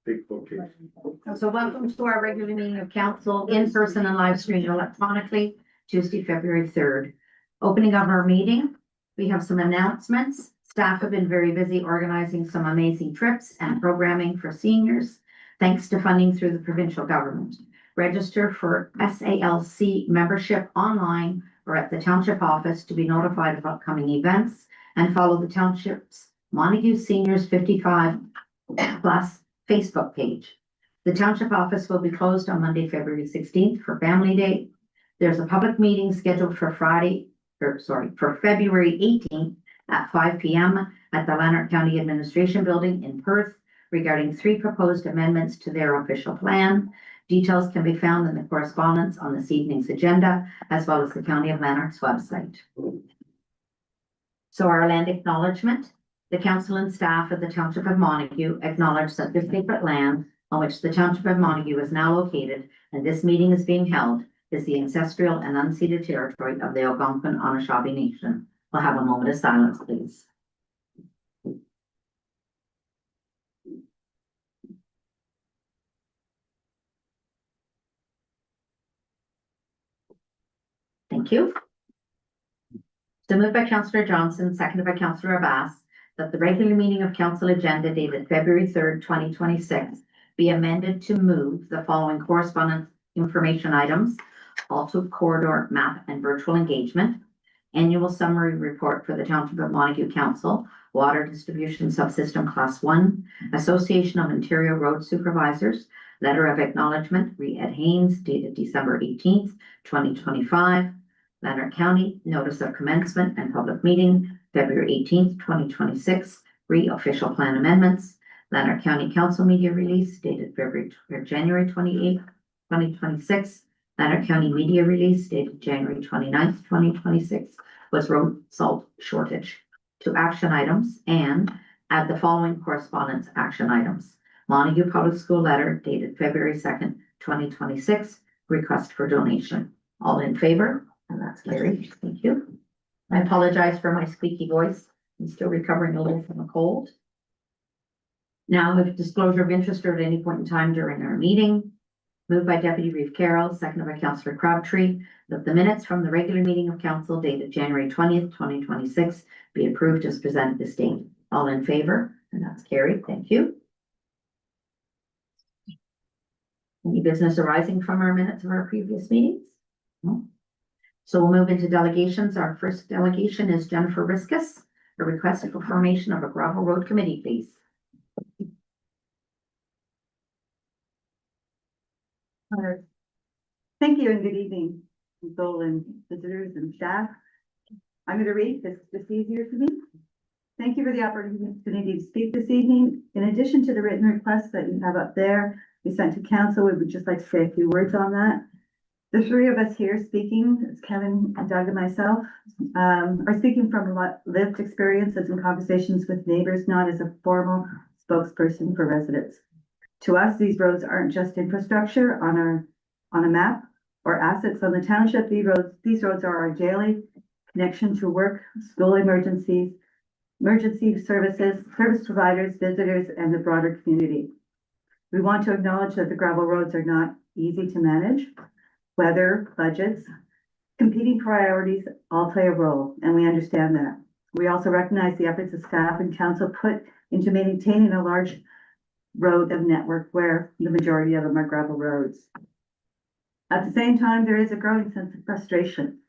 Big bookcase. So welcome to our regular meeting of council in person and live streamed electronically, Tuesday, February 3rd. Opening of our meeting, we have some announcements. Staff have been very busy organizing some amazing trips and programming for seniors, thanks to funding through the provincial government. Register for SALC membership online or at the township office to be notified of upcoming events, and follow the township's Montague Seniors 55 Plus Facebook page. The township office will be closed on Monday, February 16th for Family Day. There's a public meeting scheduled for February 18th at 5 p.m. at the Lanark County Administration Building in Perth regarding 3 proposed amendments to their official plan. Details can be found in the correspondence on this evening's agenda, as well as the County of Lanark's website. So our land acknowledgement. The council and staff of the Township of Montague acknowledge that the sacred land on which the Township of Montague is now located and this meeting is being held is the ancestral and unceded territory of the Algonquin Anishinaabe Nation. We'll have a moment of silence, please. Thank you. So moved by Councillor Johnson, seconded by Councillor Abbas, that the regular meeting of council agenda dated February 3rd, 2026 be amended to move the following correspondence information items: Alto Corridor map and virtual engagement, annual summary report for the Township of Montague Council, water distribution subsystem class 1, Association of Ontario Road Supervisors, letter of acknowledgement, Ed Haynes, dated December 18th, 2025, Lanark County, notice of commencement and public meeting, February 18th, 2026, official plan amendments, Lanark County Council media release dated January 28th, 2026, Lanark County media release dated January 29th, 2026, was road salt shortage. To action items, and add the following correspondence action items: Montague Public School letter dated February 2nd, 2026, request for donation. All in favor? And that's carried. Thank you. I apologize for my squeaky voice. I'm still recovering a little from a cold. Now, if disclosure of interest or at any point in time during our meeting, moved by Deputy Reeve Carroll, seconded by Councillor Crabtree, that the minutes from the regular meeting of council dated January 20th, 2026 be approved as presented this date. All in favor? And that's carried. Thank you. Any business arising from our minutes of our previous meetings? No. So we'll move into delegations. Our first delegation is Jennifer Riskus, a request for formation of a gravel road committee, please. Thank you and good evening, people and visitors and staff. I'm going to read this, it's just easier for me. Thank you for the opportunity to speak this evening. In addition to the written request that you have up there, we sent to council, we would just like to say a few words on that. The 3 of us here speaking, it's Kevin and Doug and myself, are speaking from lived experiences and conversations with neighbors, not as a formal spokesperson for residents. To us, these roads aren't just infrastructure on a map or assets on the township. These roads are our daily connection to work, school emergencies, emergency services, service providers, visitors, and the broader community. We want to acknowledge that the gravel roads are not easy to manage. Weather, budgets, competing priorities all play a role, and we understand that. We also recognize the efforts of staff and council put into maintaining a large road of network where the majority of them are gravel roads. At the same time, there is a growing sense of frustration,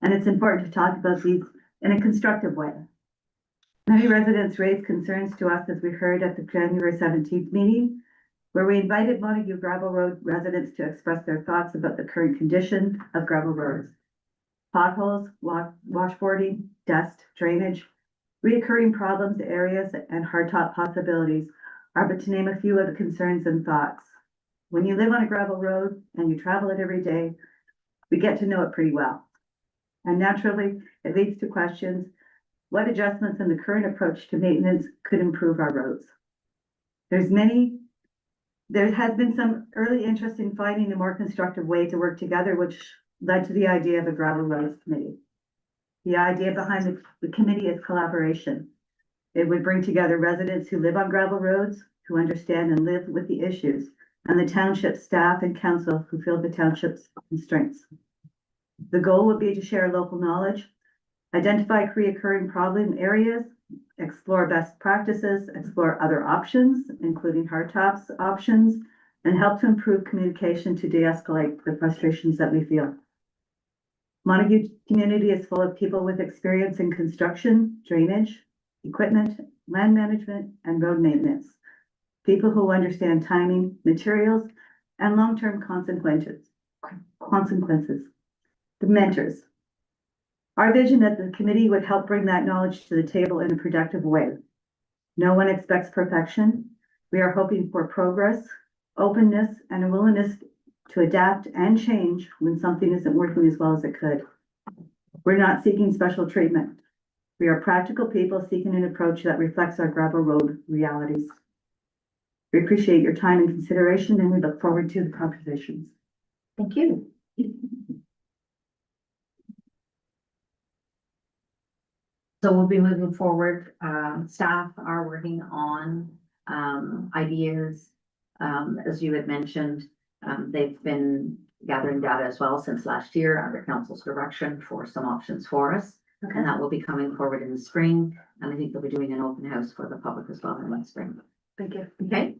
and it's important to talk about these in a constructive way. Many residents raised concerns to us, as we heard at the January 17th meeting, where we invited Montague Gravel Road residents to express their thoughts about the current condition of gravel roads. Potholes, washboarding, dust, drainage, reoccurring problems, areas, and hardtop possibilities are but to name a few of the concerns and thoughts. When you live on a gravel road and you travel it every day, we get to know it pretty well. And naturally, it leads to questions: what adjustments in the current approach to maintenance could improve our roads? There has been some early interest in finding a more constructive way to work together, which led to the idea of a gravel roads committee. The idea behind the committee is collaboration. It would bring together residents who live on gravel roads, who understand and live with the issues, and the township staff and council who feel the township's constraints. The goal would be to share local knowledge, identify recurring problem areas, explore best practices, explore other options, including hard tops options, and help to improve communication to de-escalate the frustrations that we feel. Montague community is full of people with experience in construction, drainage, equipment, land management, and road maintenance. People who understand timing, materials, and long-term consequences. The mentors. Our vision that the committee would help bring that knowledge to the table in a productive way. No one expects perfection. We are hoping for progress, openness, and a willingness to adapt and change when something isn't working as well as it could. We're not seeking special treatment. We are practical people seeking an approach that reflects our gravel road realities. We appreciate your time and consideration, and we look forward to the conversations. Thank you. So we'll be moving forward. Staff are working on ideas. As you had mentioned, they've been gathering data as well since last year under council's direction for some options for us. Okay. And that will be coming forward in the spring. And I think they'll be doing an open house for the public as well in the spring. Thank you. Okay.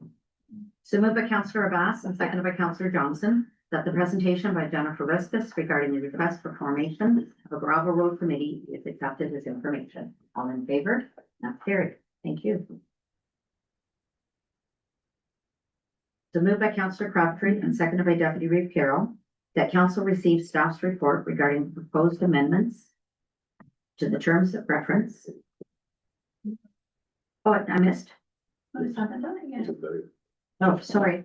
So moved by Councillor Abbas and seconded by Councillor Johnson that the presentation by Jennifer Riskus regarding the request for formation of a gravel road committee is accepted as information. All in favor? That's carried. Thank you. So moved by Councillor Crabtree and seconded by Deputy Reeve Carroll that council receive staff's report regarding the proposed amendments to the terms of reference. Oh, I missed. Oh, sorry.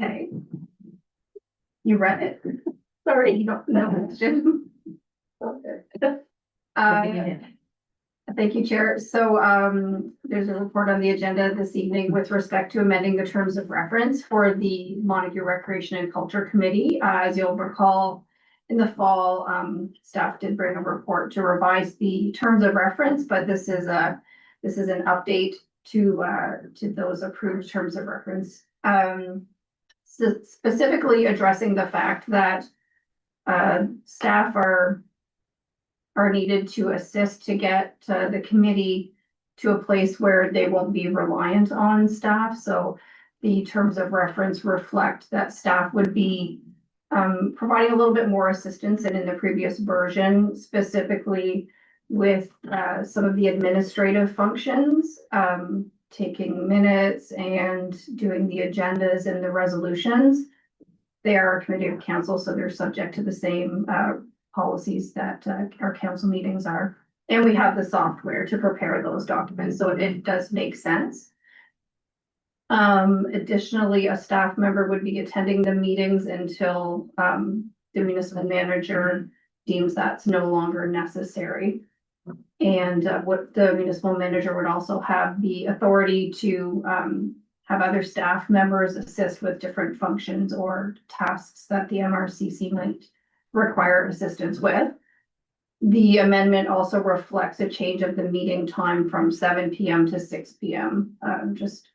Okay. You read it. Sorry, you don't know. Thank you, Chair. So there's a report on the agenda this evening with respect to amending the terms of reference for the Montague Recreation and Culture Committee. As you'll recall, in the fall, staff did bring a report to revise the terms of reference, but this is an update to those approved terms of reference. Specifically addressing the fact that staff are needed to assist to get the committee to a place where they won't be reliant on staff. So the terms of reference reflect that staff would be providing a little bit more assistance than in the previous version, specifically with some of the administrative functions, taking minutes and doing the agendas and the resolutions. They are a committee of council, so they're subject to the same policies that our council meetings are. And we have the software to prepare those documents, so it does make sense. Additionally, a staff member would be attending the meetings until the municipal manager deems that's no longer necessary. And what the municipal manager would also have the authority to have other staff members assist with different functions or tasks that the MRCC might require assistance with. The amendment also reflects a change of the meeting time from 7 p.m. to 6 p.m. Just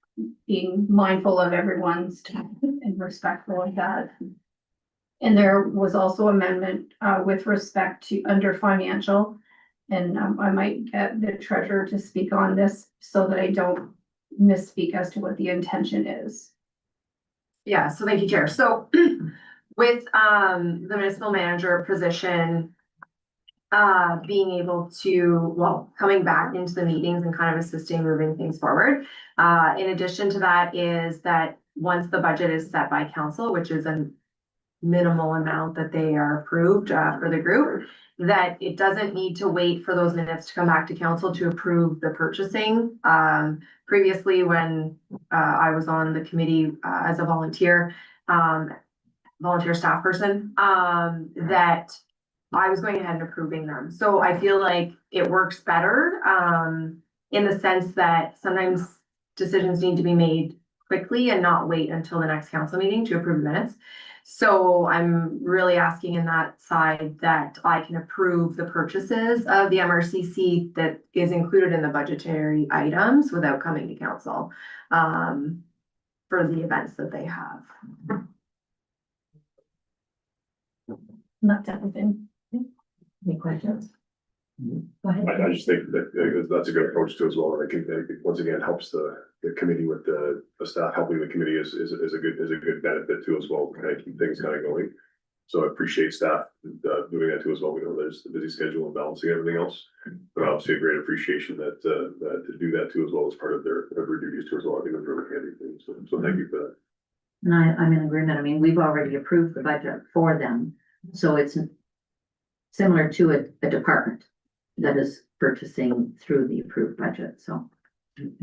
being mindful of everyone's time and respectful of that. And there was also amendment with respect to under financial. And I might get the treasurer to speak on this so that I don't misspeak as to what the intention is. Yeah, so thank you, Chair. So with the municipal manager position, being able to, well, coming back into the meetings and kind of assisting moving things forward. In addition to that is that once the budget is set by council, which is a minimal amount that they are approved for the group, that it doesn't need to wait for those minutes to come back to council to approve the purchasing. Previously, when I was on the committee as a volunteer staff person, that I was going ahead and approving them. So I feel like it works better in the sense that sometimes decisions need to be made quickly and not wait until the next council meeting to approve minutes. So I'm really asking in that side that I can approve the purchases of the MRCC that is included in the budgetary items without coming to council. for the events that they have. That's everything. Any questions? Go ahead. I just think that that's a good approach too as well. I think that once again helps the committee with the staff helping the committee is a good benefit too as well. Kind of keep things kind of going. So I appreciate staff doing that too as well. We know there's the busy schedule and balancing everything else, but obviously a great appreciation that to do that too as well as part of their duties too as well. I think it's really handy thing. So thank you for that. And I'm in agreement. I mean, we've already approved the budget for them, so it's similar to a department that is purchasing through the approved budget, so.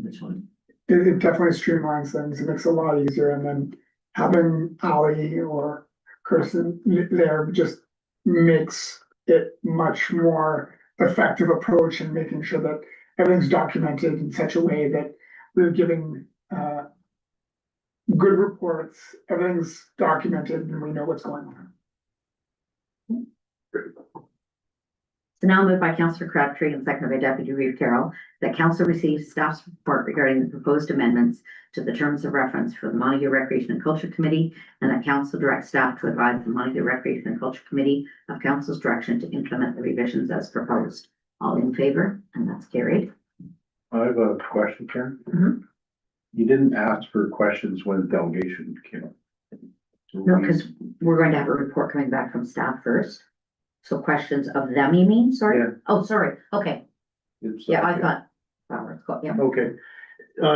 Which one? It definitely streamlines things. It makes it a lot easier, and then having Ali or Kirsten there just makes it much more effective approach in making sure that everything's documented in such a way that we're giving good reports, everything's documented, and we know what's going on. So now moved by Councillor Crabtree and seconded by Deputy Reeve Carroll, that council receives staff's report regarding the proposed amendments to the terms of reference for the Montague Recreation and Culture Committee, and that council directs staff to advise the Montague Recreation and Culture Committee of council's direction to implement the revisions as proposed. All in favor? And that's carried. I have a question, Karen. Mhm. You didn't ask for questions when the delegation came up. So No, we- because we're going to have a report coming back from staff first. So questions of them, you mean? Sorry? Yeah. Oh, sorry. Okay. it's, Yeah, I okay. thought. Flowers, yeah. Okay,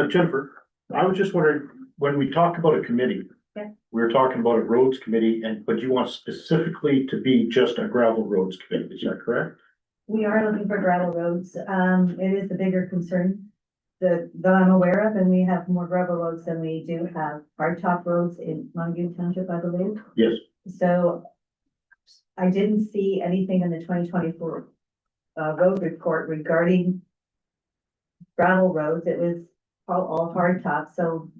Jennifer, I was just wondering, when we talk about a committee. Yeah. We're talking about a roads committee but you want specifically to be just a gravel roads committee, is that correct? We are looking for gravel roads. It is the bigger concern that I'm aware of, and we have more gravel roads than we do have hard top roads in Montague Township, I believe. Yes. So I didn't see anything in the 2024 road report regarding gravel roads. It was all hard top, so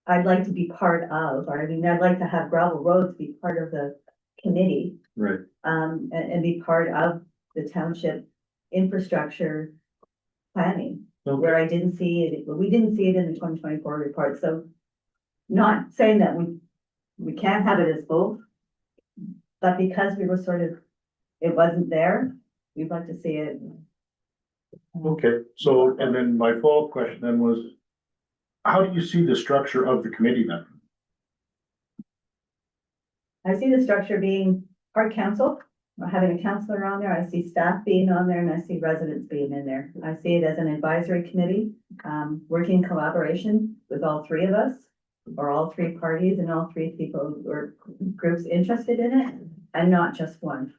I'd like to be part of, or I mean, I'd like to have gravel roads be part of the committee. Right. And be part of the township infrastructure planning, where I didn't see it, we didn't see it in the 2024 report, so not saying that we can't have it as both, but because we were sort of, it wasn't there, we'd like to see it. Okay, so, and then my follow-up question then was, how do you see the structure of the committee then? I see the structure being our council, having a counselor on there, I see staff being on there, and I see residents being in there. I see it as an advisory committee, working in collaboration with all three of us, or all three parties and all three people or groups interested in it, and not just one.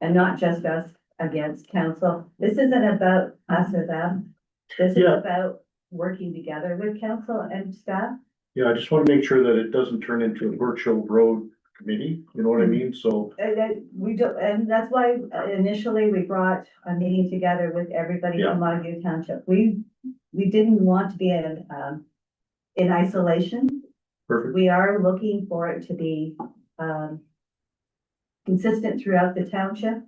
And not just us against council. This isn't about us or them. This is Yeah. about working together with council and staff. Yeah, I just want to make sure that it doesn't turn into a virtual road committee, you know what I mean? So, We do, and that's why initially we brought a meeting together with everybody Yeah. from Montague Township. We didn't want to be in isolation. perfect, We are looking for it to be, consistent throughout the township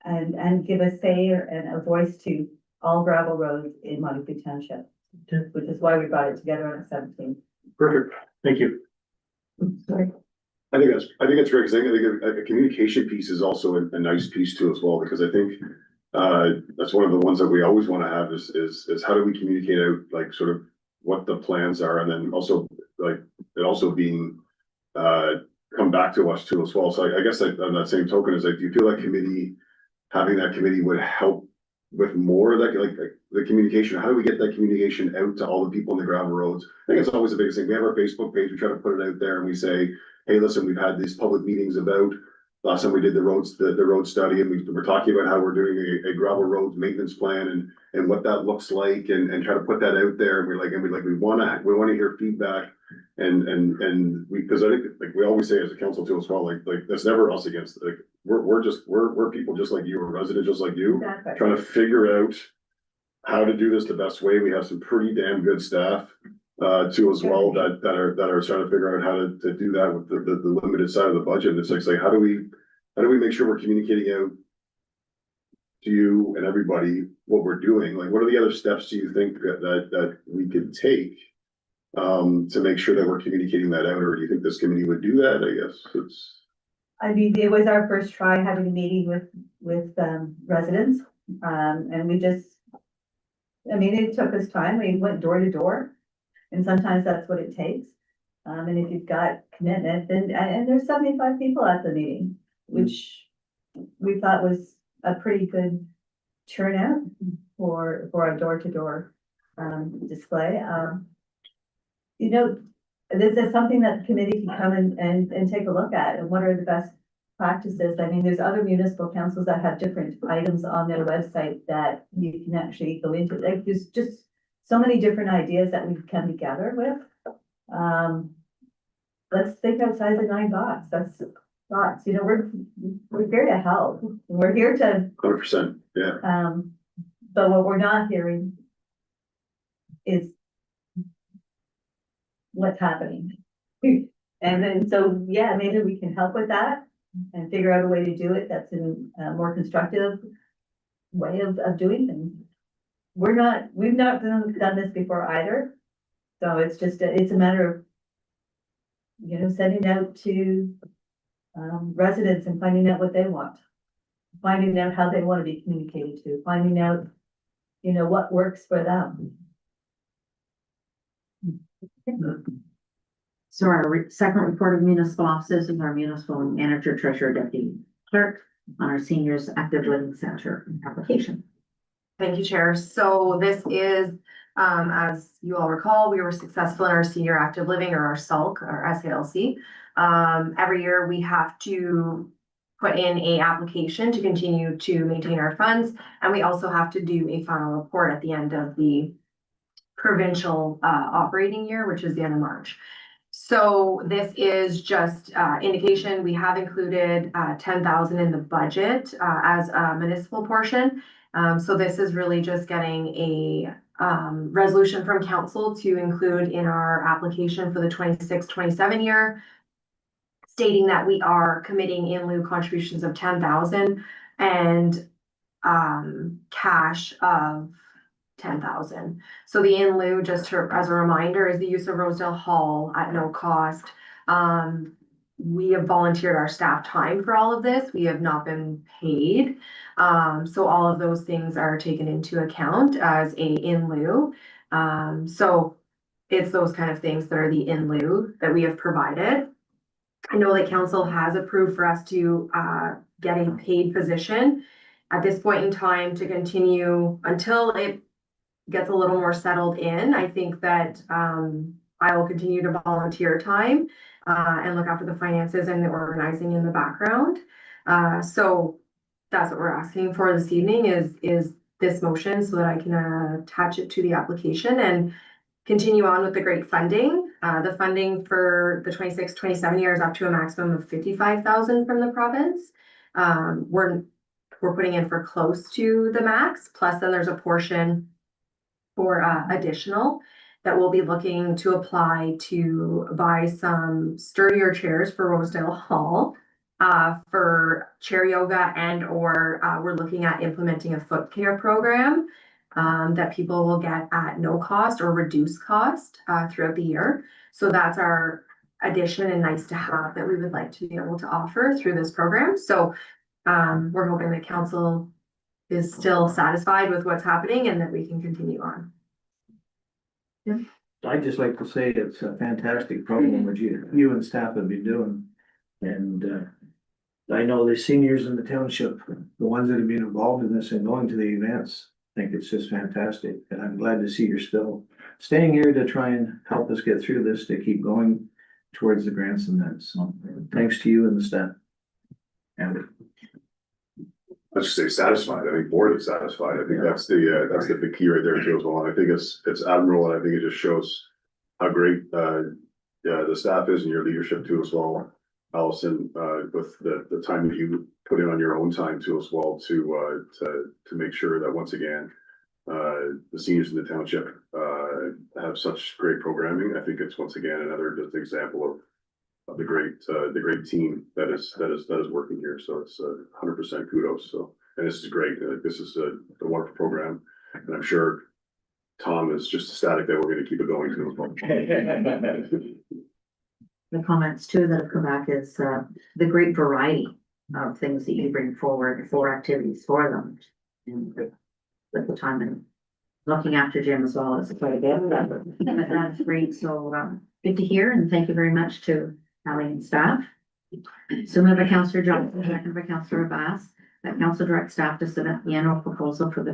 and give a say and a voice to all gravel roads in Montague Township. Okay. Which is why we brought it together on the 17th. perfect, thank you. Sorry. I think that's great, because I think a communication piece is also a nice piece too as well, because I think that's one of the ones that we always want to have is how do we communicate out, like, sort of what the plans are, and then also, like, it also being come back to us too as well. So I guess on that same token is like, do you feel like having that committee would help with more of that, like the communication? How do we get that communication out to all the people in the gravel roads? I think it's always the biggest thing. We have our Facebook page, we try to put it out there and we say, hey, listen, we've had these public meetings about, last time we did the road study, and we're talking about how we're doing a gravel roads maintenance plan and what that looks like, and try to put that out there. And we wanna hear feedback, and because I think, like we always say as a council too as well, like that's never us against, like, we're people just like you, we're residents just like you, Exactly. trying to figure out how to do this the best way. We have some pretty damn good staff too as well, that are trying to figure out how to do that with the limited side of the budget. And it's like, how do we make sure we're communicating out to you and everybody what we're doing? Like, what are the other steps do you think that we could take to make sure that we're communicating that out, or do you think this committee would do that? I guess it's. I mean, it was our first try having a meeting with residents, and we just. I mean, it took us time, we went door to door, and sometimes that's what it takes. And if you've got commitment, then, and there's 75 people at the meeting, which we thought was a pretty good turnout for a door to door display. You know, this is something that the committee can come and take a look at, and what are the best practices. I mean, there's other municipal councils that have different items on their website that you can actually go into. Like, there's just so many different ideas that we come together with. Let's think outside the 9 box. That's thoughts, you know, we're here to help. We're here to, 100%, yeah. but what we're not hearing is what's happening. And then, so, yeah, maybe we can help with that and figure out a way to do it that's in a more constructive way of doing things. We've not done this before either. So it's just, it's a matter of, you know, sending out to residents and finding out what they want. Finding out how they want to be communicated to, finding out, you know, what works for them. So our second report of municipal offices is our municipal manager, treasurer, deputy clerk on our seniors active living center application. Thank you, Chair. So this is, as you all recall, we were successful in our senior active living, or our SALC, or SALC. Every year we have to put in a application to continue to maintain our funds, and we also have to do a final report at the end of the provincial operating year, which is the end of March. So this is just indication. We have included 10,000 in the budget as a municipal portion. So this is really just getting a resolution from council to include in our application for the 26-27 year, stating that we are committing in lieu contributions of 10,000 and cash of 10,000. So the in lieu, just to, as a reminder, is the use of Rosedale Hall at no cost. We have volunteered our staff time for all of this. We have not been paid. So all of those things are taken into account as a in lieu. So it's those kind of things that are the in lieu that we have provided. I know that council has approved for us to get a paid position at this point in time to continue until it gets a little more settled in. I think that I will continue to volunteer time and look after the finances and the organizing in the background. So that's what we're asking for this evening is this motion so that I can attach it to the application and continue on with the great funding. The funding for the 26-27 year is up to a maximum of 55,000 from the province. We're putting in for close to the max, plus then there's a portion for additional that we'll be looking to apply to buy some sturdier chairs for Rosedale Hall, for chair yoga, and or we're looking at implementing a foot care program that people will get at no cost or reduced cost throughout the year. So that's our addition and nice to have that we would like to be able to offer through this program. So we're hoping that council is still satisfied with what's happening and that we can continue on. I'd just like to say it's a fantastic program that you and staff have been doing. And I know the seniors in the township, the ones that have been involved in this and going to the events, think it's just fantastic. And I'm glad to see you're still staying here to try and help us get through this, to keep going towards the grants and that. So thanks to you and the staff. And Let's just say satisfied. I think board is satisfied. I think that's the big key right there too as well. And I think it's admirable, and I think it just shows how great the staff is and your leadership too as well, Allison, with the time that you put in on your own time too as well to make sure that once again the seniors in the township have such great programming. I think it's once again another just example of the great team that is working here. So it's 100% kudos. So, and this is great. This is a wonderful program, and I'm sure Tom is just ecstatic that we're gonna keep it going too. The comments too that have come back is, the great variety of things that you bring forward for activities for them. And with the time and looking after Jim as well is quite a bit, but that's great. So, good to hear and thank you very much to Ally and staff. So moved by Councillor Johnson, seconded by Councillor Abbas, that council direct staff to submit the annual proposal for the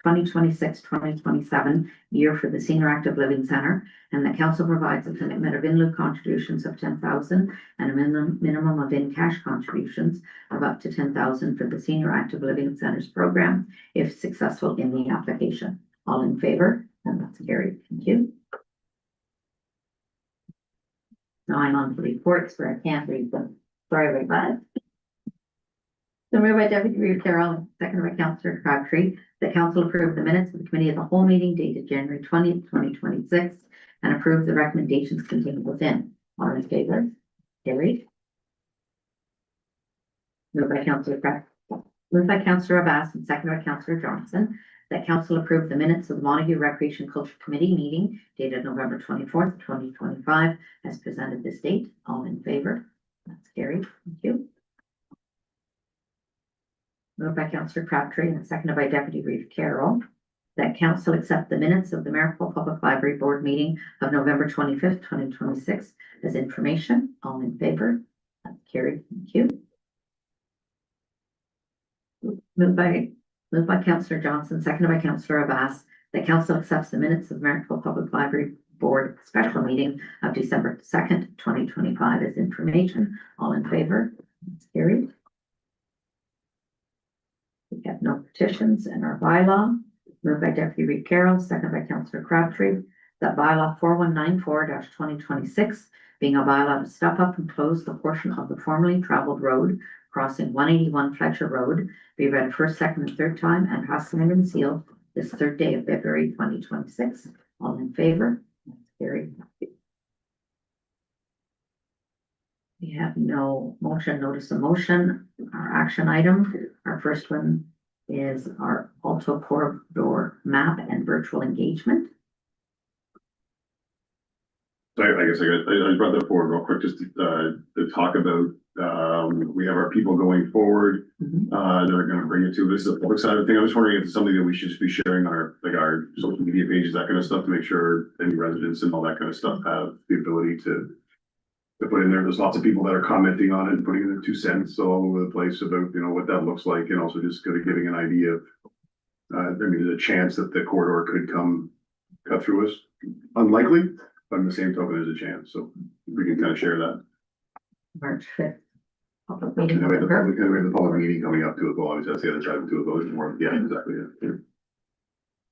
2026-2027 year for the Senior Active Living Centre, and the council provides a commitment of in lieu contributions of 10,000 and a minimum of in cash contributions of up to 10,000 for the Senior Active Living Centres program, if successful in the application. All in favor? And that's carried. Thank you. Now I'm on the reports where I can't read them. Sorry about that. So moved by Deputy Reeve Carroll, seconded by Councillor Crabtree, that council approve the minutes of the committee of the whole meeting dated January 20th, 2026, and approve the recommendations contained within. All in favor? Carried. Moved by Councillor Abbas and seconded by Councillor Johnson, that council approve the minutes of the Montague Recreation Culture Committee meeting dated November 24th, 2025, as presented this date. All in favor? That's carried. Thank you. Moved by Councillor Crabtree and seconded by Deputy Reeve Carroll, that council accept the minutes of the Marrickville Public Library Board meeting of November 25th, 2026 as information. All in favor? That's carried. Thank you. Moved by Councillor Johnson, seconded by Councillor Abbas, that council accepts the minutes of the Marrickville Public Library Board special meeting of December 2nd, 2025 as information. All in favor? That's carried. We have no petitions in our bylaw. Moved by Deputy Reeve Carroll, seconded by Councillor Crabtree, that bylaw 4194-2026, being a bylaw to stop up and close the portion of the formerly traveled road crossing 181 Fletcher Road, be read first, second, and third time and passed signed and sealed this third day of February 2026. All in favor? That's carried. We have no motion, notice of motion. Our action item, our first one is our Alto Corridor map and virtual engagement. So I guess I brought that forward real quick, just to talk about, we have our people going forward, that are gonna bring it to, this is the public side of the thing. I was wondering if it's something that we should just be sharing on our, like our social media pages, that kind of stuff, to make sure any residents and all that kind of stuff have the ability to put in there. There's lots of people that are commenting on it and putting in their 2 cents all over the place about, you know, what that looks like, and also just kind of giving an idea of, I mean, there's a chance that the corridor could cut through us. Unlikely, but in the same token, there's a chance, so we can kind of share that. March 5th. Public And meeting. we have the public meeting coming up too as well, obviously, that's the other side of it too as well. There's more, yeah, exactly, yeah.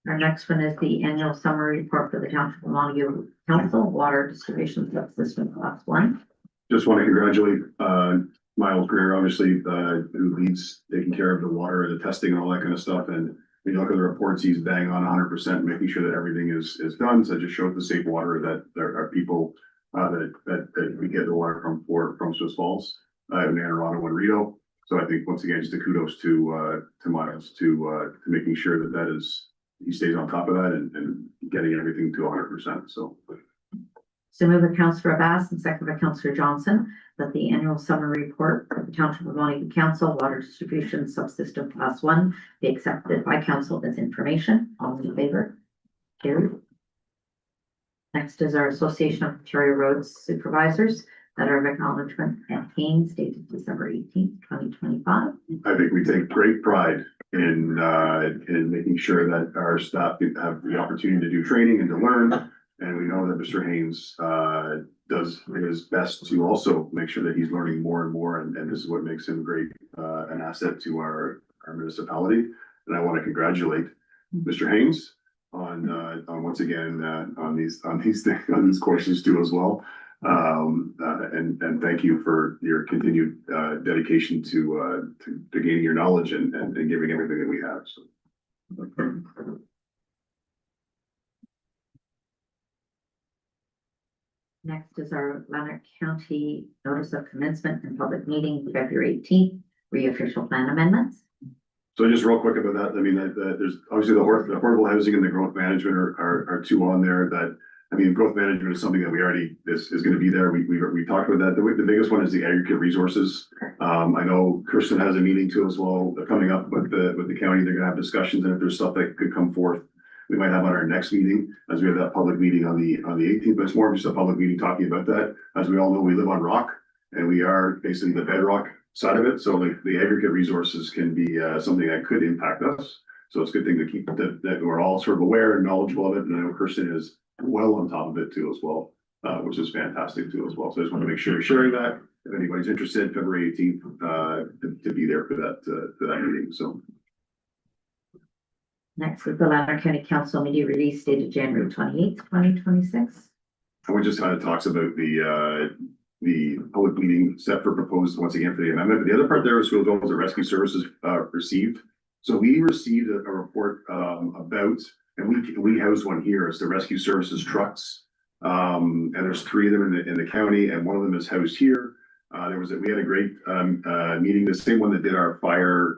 Our next one is the annual summary report for the Township of Montague Council, Water Distribution Subsystem Class 1. Just want to congratulate, Miles Greer, obviously, who leads taking care of the water and the testing and all that kind of stuff. And when you look at the reports, he's bang on 100%, making sure that everything is done. So it just shows the safe water that there are people, that we get the water from Swiss Falls, in Anne Arundel and Rideau. So I think once again, just a kudos to Miles to making sure that is, he stays on top of that and getting everything to 100%. So Moved by Councillor Abbas and seconded by Councillor Johnson, that the annual summary report of the Township of Montague Council Water Distribution Subsystem Class 1 be accepted by council as information. All in favor? Carried. Next is our Association of Ontario Roads Supervisors, letter of acknowledgement at Haines dated December 18th, 2025. I think we take great pride in making sure that our staff have the opportunity to do training and to learn. And we know that Mr. Haynes does his best to also make sure that he's learning more and more. And this is what makes him great, an asset to our municipality. And I want to congratulate Mr. Haynes on once again on these courses too as well. And thank you for your continued dedication to gaining your knowledge and giving everything that we have. So. Next is our Lanark County Notice of Commencement and Public Meeting, February 18th, re-official plan amendments. So just real quick about that, I mean, there's obviously the affordable housing and the growth management are two on there that, I mean, growth management is something that we already, is gonna be there. We talked about that. The biggest one is the aggregate resources. I know Kirsten has a meeting too as well, coming up with the county. They're gonna have discussions, and if there's stuff that could come forth, we might have on our next meeting, as we have that public meeting on the 18th, but it's more of just a public meeting talking about that. As we all know, we live on rock, and we are facing the bedrock side of it, so like the aggregate resources can be something that could impact us. So it's a good thing to keep that we're all sort of aware and knowledgeable of it, and I know Kirsten is well on top of it too as well, which is fantastic too as well. So I just want to make sure we're sharing that. If anybody's interested, February 18th, to be there for that meeting, so. Next is the Lander County Council media release dated January 28th, 2026. And we just kind of talks about the public meeting set for proposed once again for the amendment. But the other part there is was the rescue services received. So we received a report about, and we house one here, it's the rescue services trucks. And there's 3 of them in the county, and one of them is housed here. We had a great meeting, the same one that did our fire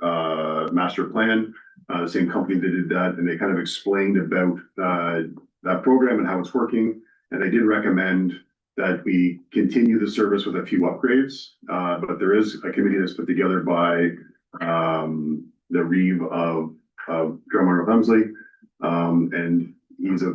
master plan, the same company that did that, and they kind of explained about that program and how it's working. And they did recommend that we continue the service with a few upgrades. But there is a committee that's put together by the Reeve of Drummond of Hemsley. And he's a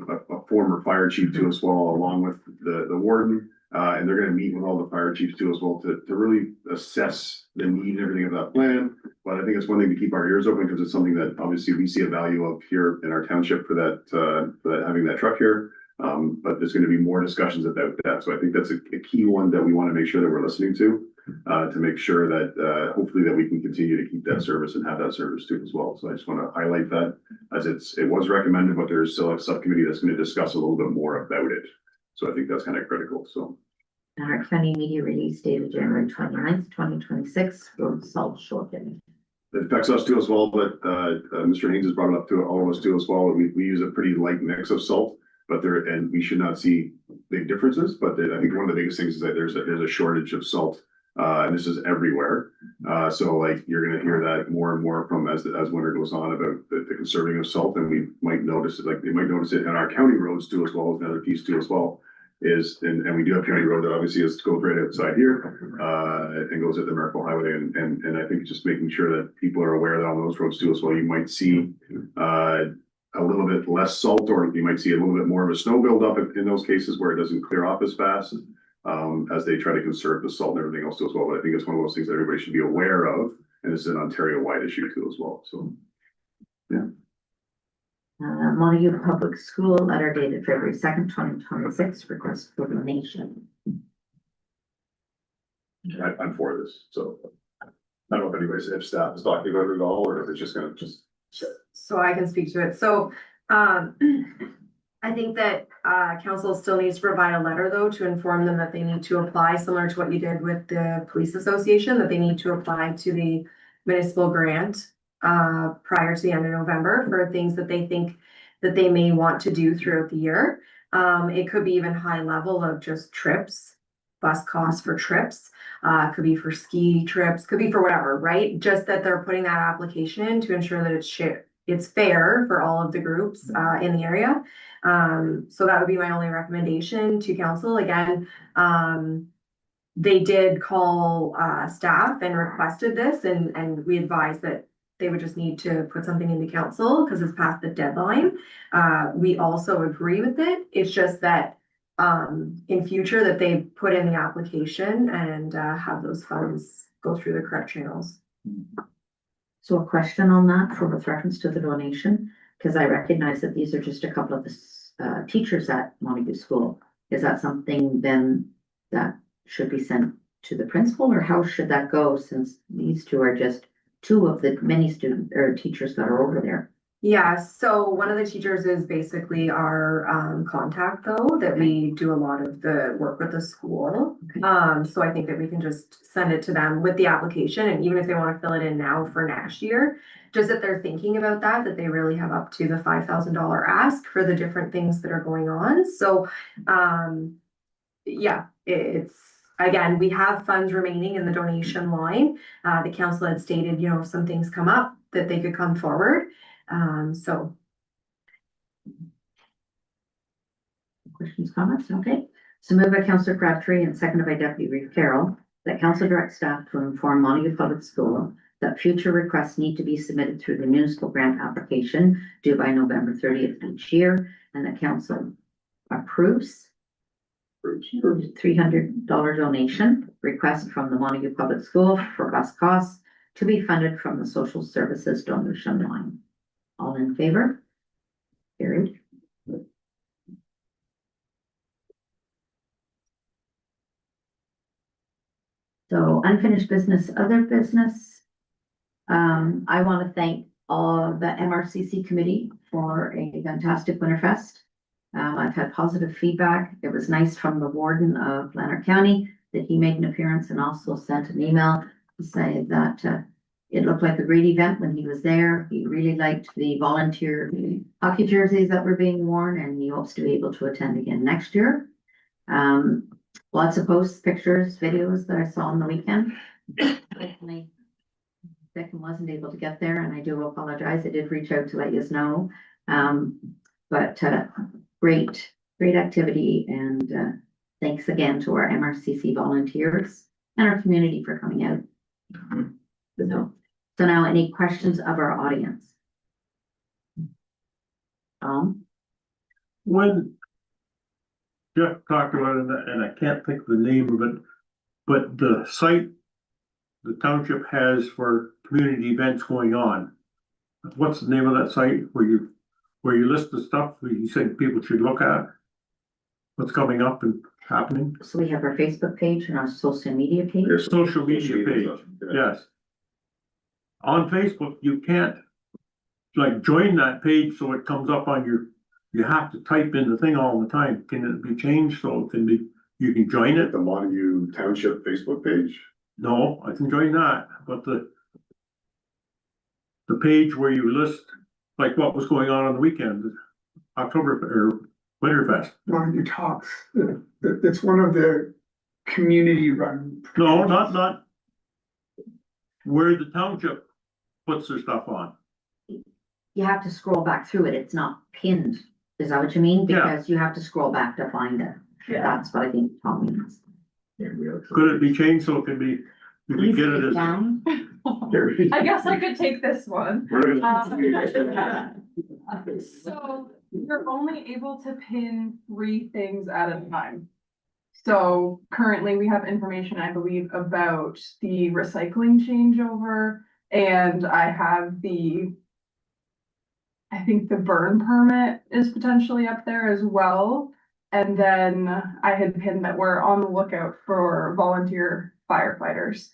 former fire chief too as well, along with the warden. And they're gonna meet with all the fire chiefs too as well to really assess the need and everything of that plan. But I think it's one thing to keep our ears open, because it's something that obviously we see a value of here in our township for that having that truck here. But there's gonna be more discussions about that. So I think that's a key one that we wanna make sure that we're listening to make sure that hopefully that we can continue to keep that service and have that service too as well. So I just wanna highlight that, as it was recommended, but there's still a subcommittee that's gonna discuss a little bit more about it. So I think that's kind of critical, so. Lander County media release dated January 29th, 2026, road salt shortage. It affects us too as well, but Mr. Haynes has brought it up to all of us too as well. We use a pretty light mix of salt, but and we should not see big differences. But I think one of the biggest things is that there's a shortage of salt, and this is everywhere. So like you're gonna hear that more and more from as winter goes on about the conserving of salt, and we might notice it, like they might notice it in our county roads too as well as another piece too as well. And we do have county road that obviously goes right outside here, and goes at the Miracle Highway, and I think just making sure that people are aware that on those roads too as well, you might see a little bit less salt, or you might see a little bit more of a snow buildup in those cases where it doesn't clear off as fast, as they try to conserve the salt and everything else too as well. But I think it's one of those things that everybody should be aware of, and it's an Ontario-wide issue too as well, so. Yeah. Montague Public School letter dated February 2nd, 2026, request for donation. I'm for this, so. I don't know if staff is talking about it at all, or if it's just gonna So I can speak to it. So, I think that, council still needs to provide a letter though to inform them that they need to apply, similar to what you did with the police association, that they need to apply to the municipal grant prior to the end of November for things that they think that they may want to do throughout the year. It could be even high level of just trips, bus costs for trips, could be for ski trips, could be for whatever, right? Just that they're putting that application in to ensure that it's fair for all of the groups in the area. So that would be my only recommendation to council. Again, they did call staff and requested this, and we advised that they would just need to put something into council because it's past the deadline. We also agree with it. It's just that in future that they put in the application and have those funds go through the correct channels. So a question on that with reference to the donation, because I recognize that these are just a couple of the teachers at Montague School. Is that something then that should be sent to the principal, or how should that go, since these two are just two of the many students or teachers that are over there? Yeah, so one of the teachers is basically our contact though, that we do a lot of the work with the school. So I think that we can just send it to them with the application, and even if they want to fill it in now for next year, just that they're thinking about that they really have up to the $5,000 ask for the different things that are going on. So yeah, again, we have funds remaining in the donation line. The council had stated, you know, if some things come up, that they could come forward. So Questions, comments? Okay. So moved by Councillor Crabtree and seconded by Deputy Reeve Carroll that council direct staff to inform Montague Public School that future requests need to be submitted through the municipal grant application due by November 30th each year, and the council approves $300 donation request from the Montague Public School for bus costs to be funded from the social services donation line. All in favor? Carried. So unfinished business, other business. I want to thank all the MRCC committee for a fantastic Winterfest. I've had positive feedback. It was nice from the warden of Lanark County that he made an appearance and also sent an email to say that it looked like a great event when he was there. He really liked the volunteer hockey jerseys that were being worn, and he hopes to be able to attend again next year. Lots of posts, pictures, videos that I saw on the weekend. Definitely, Beckham wasn't able to get there, and I do apologize. I did reach out to let you know. But great activity, and thanks again to our MRCC volunteers and our community for coming out. So now, any questions of our audience? When Jeff talked about it, and I can't think of the name of it, but the site the township has for community events going on. What's the name of that site where you list the stuff that you said people should look at? What's coming up and happening? So we have our Facebook page and our social media page. There's Social media page, Yeah. yes. On Facebook, you can't like join that page so it comes up on your, you have to type in the thing all the time. Can it be changed so it can be, you can join it? The Montague Township Facebook page. No, I can join that, but the page where you list like what was going on the weekend, October or Winterfest. Montague Talks, it's one of the community run. No, not where the township puts their stuff on. You have to scroll back through it. It's not pinned. Is that what you mean? Yeah. Because you have to scroll back to find it. That's what I think Tom means. Could it be changed so it can be, you can get it as. Down. I guess I could take this one. So you're only able to pin 3 things at a time. So currently we have information, I believe, about the recycling changeover, and I think the burn permit is potentially up there as well. And then I had pinned that we're on the lookout for volunteer firefighters.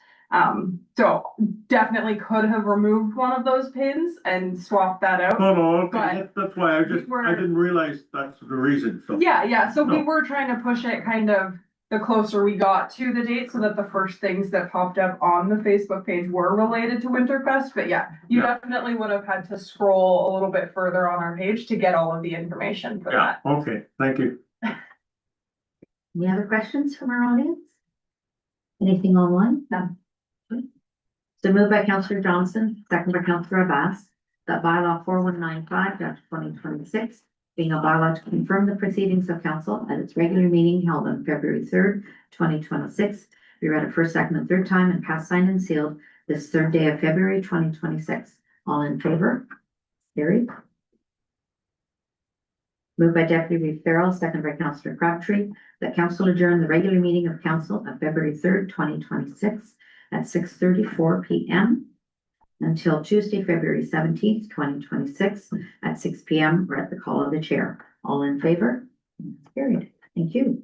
So definitely could have removed one of those pins and swapped that out. No, okay, But that's why I didn't realize that's the reason, so. Yeah, so we No. were trying to push it kind of the closer we got to the date so that the first things that popped up on the Facebook page were related to Winterfest. But yeah, you Yeah. definitely would have had to scroll a little bit further on our page to get all of the information for Yeah, that. okay, thank you. Any other questions from our audience? Anything online? No. Okay. So moved by Councillor Johnson, second by Councillor Abbas, that bylaw 4195-2026, being a bylaw to confirm the proceedings of council at its regular meeting held on February 3rd, 2026, be read a first, second, and third time and passed, signed, and sealed this 3rd day of February 2026. All in favor? Carried. Moved by Deputy Reeve Farrell, second by Councillor Crabtree, that council adjourn the regular meeting of council on February 3rd, 2026 at 6:34 p.m. until Tuesday, February 17th, 2026 at 6 p.m. or at the call of the chair. All in favor? Carried. Thank you.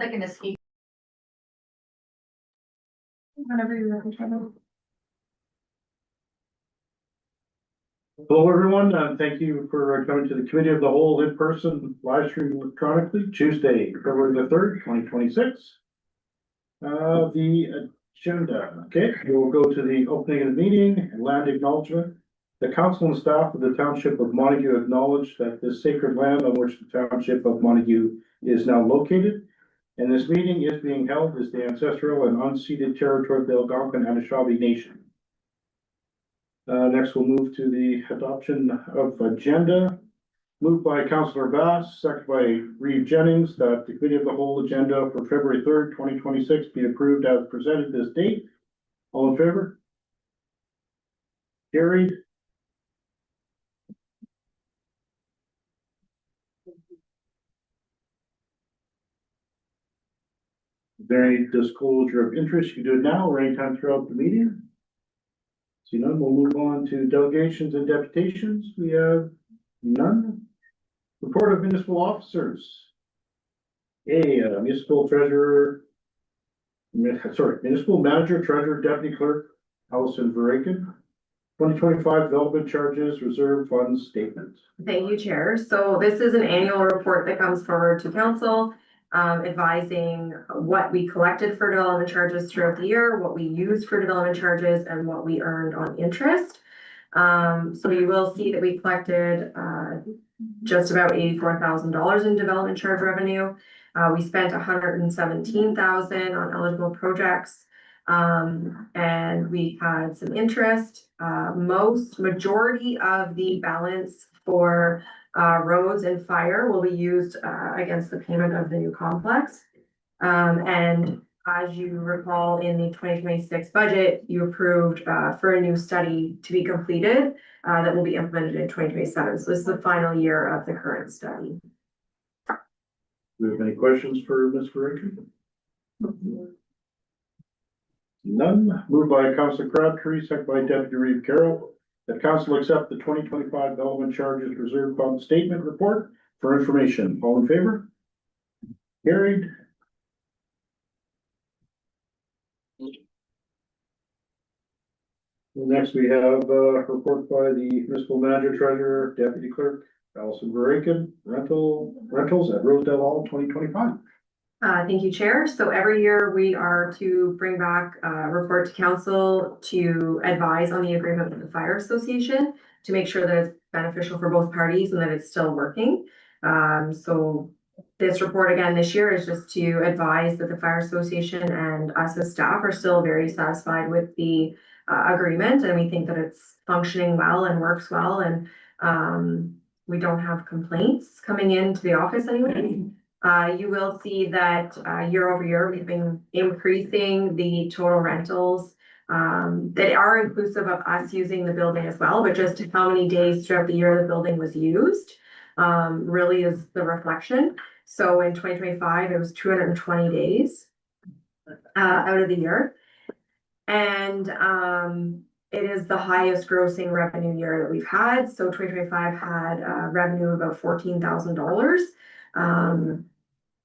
like an escape. Whenever you're ready, Trevor. Hello, everyone. Thank you for coming to the Committee of the Whole in person, live stream electronically, Tuesday, February the 3rd, 2026. The agenda, okay, we'll go to the opening of the meeting and land acknowledgement. The council and staff of the Township of Montague acknowledge that this sacred land on which the Township of Montague is now located. And this meeting is being held as the ancestral and unceded territory of the Algonquin and Anishinaabe Nation. Next, we'll move to the adoption of agenda. Moved by Councillor Bass, second by Reeve Jennings, that the Committee of the Whole agenda for February 3rd, 2026 be approved as presented this date. All in favor? Carried. Is there any disclosure of interest? You can do it now or anytime throughout the meeting. See none, we'll move on to delegations and deputations. We have none. Report of municipal officers. Municipal manager, treasurer, deputy clerk, Allison Verakin. 2025 development charges, reserve funds statement. Thank you, Chair. So this is an annual report that comes forward to council, advising what we collected for development charges throughout the year, what we used for development charges, and what we earned on interest. So you will see that we collected just about $84,000 in development charge revenue. We spent $117,000 on eligible projects. And we had some interest. Majority of the balance for roads and fire will be used against the payment of the new complex. And as you recall, in the 2026 budget, you approved for a new study to be completed that will be implemented in 2027. So this is the final year of the current study. Do we have any questions for Ms. Verakin? None. Moved by Councilor Crabtree, second by Deputy Reeve Carroll, that council accept the 2025 development charges reserve fund statement report for information. All in favor? Carried. Next, we have a report by the municipal manager, treasurer, deputy clerk, Allison Verakin, rentals at Rosedale Hall 2025. Thank you, Chair. So every year we are to bring back a report to council to advise on the agreement with the Fire Association to make sure that it's beneficial for both parties and that it's still working. So this report again this year is just to advise that the Fire Association and us as staff are still very satisfied with the agreement, and we think that it's functioning well and works well, and we don't have complaints coming into the office anyway. You will see that year over year, we've been increasing the total rentals that are inclusive of us using the building as well, but just how many days throughout the year the building was used really is the reflection. So in 2025, it was 220 days out of the year. And it is the highest grossing revenue year that we've had. So 2025 had revenue of about $14,000.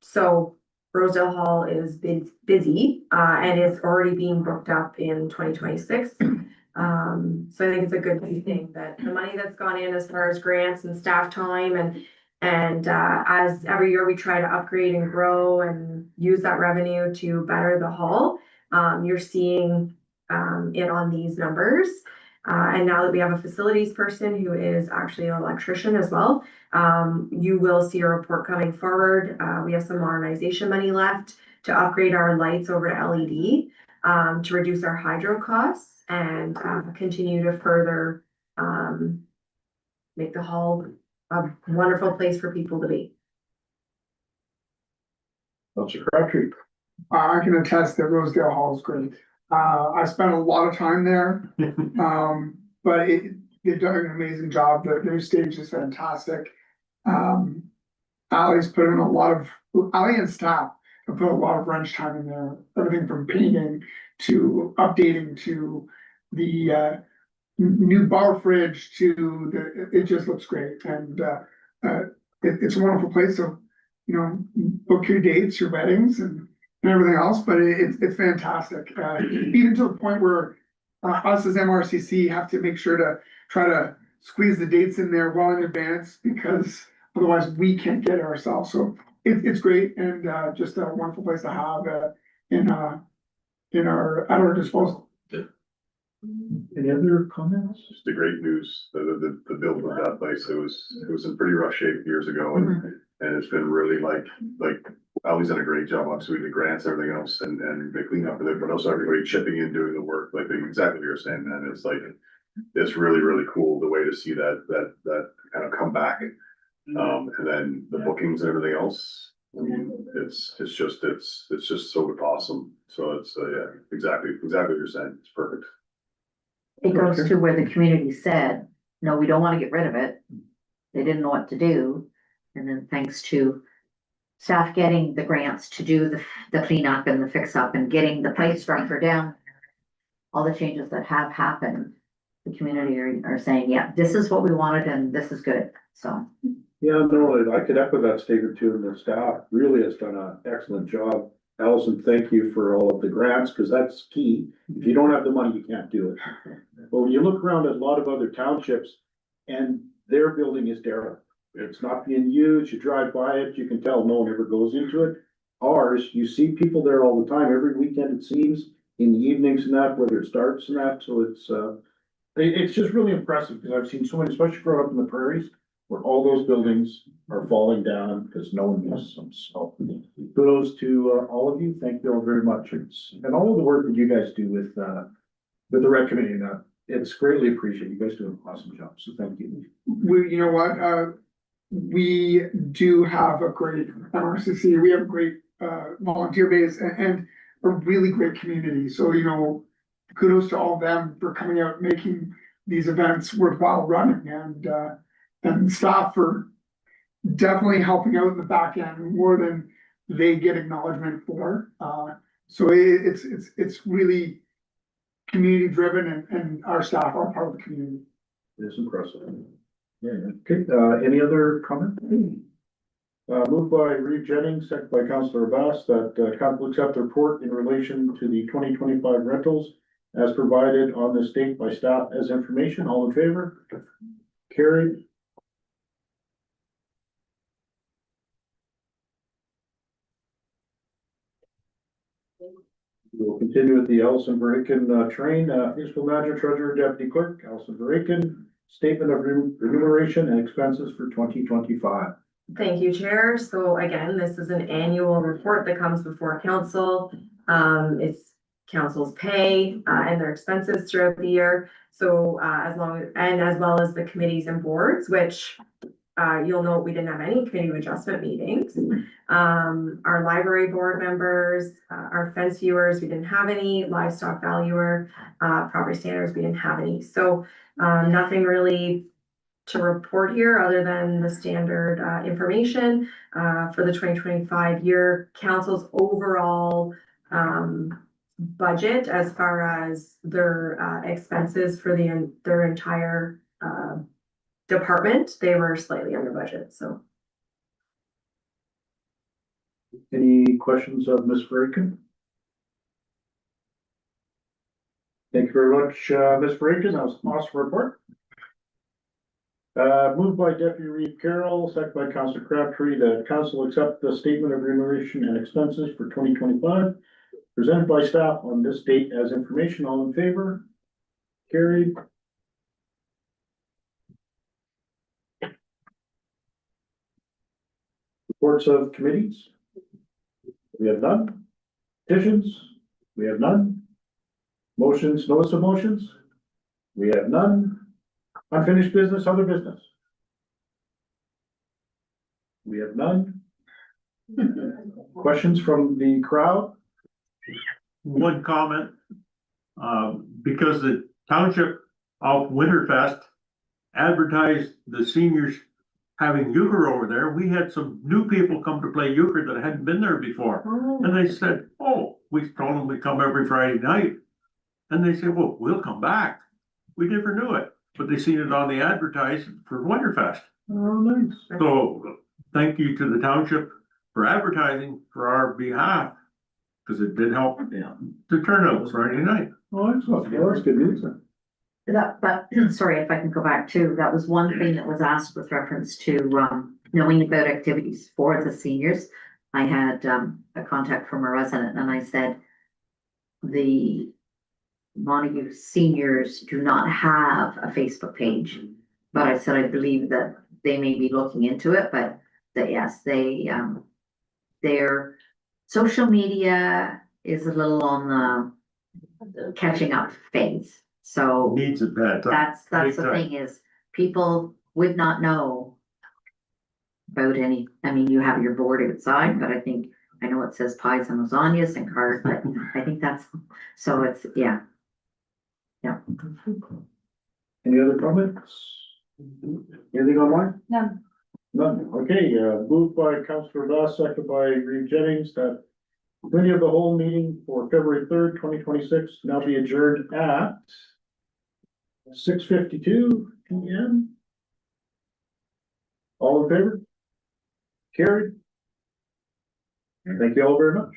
So Rosedale Hall is busy and it's already being booked up in 2026. So I think it's a good thing that the money that's gone in as far as grants and staff time and as every year we try to upgrade and grow and use that revenue to better the hall, you're seeing it on these numbers. And now that we have a facilities person who is actually an electrician as well, you will see a report coming forward. We have some modernization money left to upgrade our lights over to LED, to reduce our hydro costs and continue to further make the hall a wonderful place for people to be. Councilor Crabtree. I can attest that Rosedale Hall is great. I spent a lot of time there, but they've done an amazing job. The new stage is fantastic. Ali's put in Ali and staff have put a lot of wrench time in there. Everything from painting to updating to the new bar fridge to it just looks great. And it's a wonderful place. So book your dates, your weddings and everything else, but it's fantastic. Even to the point where us as MRCC have to make sure to try to squeeze the dates in there well in advance, because otherwise we can't get it ourselves. So it's great, and just a wonderful place to have at our disposal. Any other comments? Just the great news, the build of that place, it was in pretty rough shape years ago, and it's been really like Ali's done a great job, obviously with the grants, everything else, and the cleanup of it, but also everybody chipping in, doing the work, like exactly what you're saying, man, it's like, it's really, really cool the way to see that kind of come back. And then the bookings and everything else, I mean, it's just so awesome, so it's, yeah, exactly what you're saying, it's perfect. It goes to where the community said, no, we don't want to get rid of it. They didn't know what to do. And then thanks to staff getting the grants to do the cleanup and the fix up and getting the place structure down, all the changes that have happened, the community are saying, yeah, this is what we wanted and this is good, so. Yeah, no, I could echo that statement too, and the staff really has done an excellent job. Allison, thank you for all of the grants, because that's key. If you don't have the money, you can't do it. But when you look around at a lot of other townships, and their building is derelict, it's not being used, you drive by it, you can tell no one ever goes into it. Ours, you see people there all the time, every weekend it seems, in the evenings and that, whether it starts and that, so it's just really impressive, because I've seen so many, especially growing up in the prairies, where all those buildings are falling down because no one uses them. So kudos to all of you. Thank you all very much. And all of the work that you guys do with the rec committee, it's greatly appreciated. You guys do an awesome job. So thank you. You know what, we do have a great MRCC. We have a great volunteer base and a really great community. So, kudos to all of them for coming out, making these events worthwhile running, and staff for definitely helping out in the back end more than they get acknowledgement for. So it's really community driven, and our staff are part of the community. It's impressive. Yeah, okay, any other comment? Moved by Reeve Jennings, second by Councillor Abbas, that council accept the report in relation to the 2025 rentals as provided on this date by staff as information. All in favor? Carried. We'll continue with the Allison Verhaken train, municipal manager, treasurer, deputy clerk, Allison Verhaken, statement of remuneration and expenses for 2025. Thank you, Chair. So again, this is an annual report that comes before council. It's council's pay and their expenses throughout the year. So as well as the committees and boards, which you'll note we didn't have any committee of adjustment meetings. Our library board members, our fence viewers, we didn't have any, livestock valuer, property standards, we didn't have any. So nothing really to report here other than the standard information for the 2025 year. Council's overall budget as far as their expenses for their entire department, they were slightly under budget, so. Any questions of Ms. Verhaken? Thank you very much, Ms. Verhaken. That was an awesome report. Moved by Deputy Reeve Carroll, second by Councillor Crabtree, that council accept the statement of remuneration and expenses for 2025 presented by staff on this date as information. All in favor? Carried. Reports of committees? We have none. Petitions? We have none. Motions, notice of motions? We have none. Unfinished business, other business? We have none. Questions from the crowd? One comment, because the township of Winterfest advertised the seniors having euchre over there, we had some new people come to play euchre that hadn't been there before. And they said, oh, we told them we come every Friday night. And they said, well, we'll come back. We never knew it, but they seen it on the advertisement for Winterfest. Oh, nice. So thank you to the township for advertising for our behalf. Cause it did help Yeah. the turnout Friday night. Oh, excellent. Well, that's good news then. But, sorry, if I can go back too, that was one thing that was asked with reference to, knowing about activities for the seniors. I had, a contact from a resident and I said, the Montague seniors do not have a Facebook page. But I said, I believe that they may be looking into it, but that yes, their social media is a little on the catching up phase. So Needs it bad. that's Big the time. thing is, people would not know about any, I mean, you have your board outside, but I know it says pies and lasagnas and cards, but I think that's, so it's, yeah. Yeah. Any other comments? Anything online? None. None. Okay, moved by Councillor Bass, seconded by Reeve Jennings, that committee of the whole meeting for February 3rd, 2026 now be adjourned at 6:52 PM. All in favor? Carried. Thank you all very much.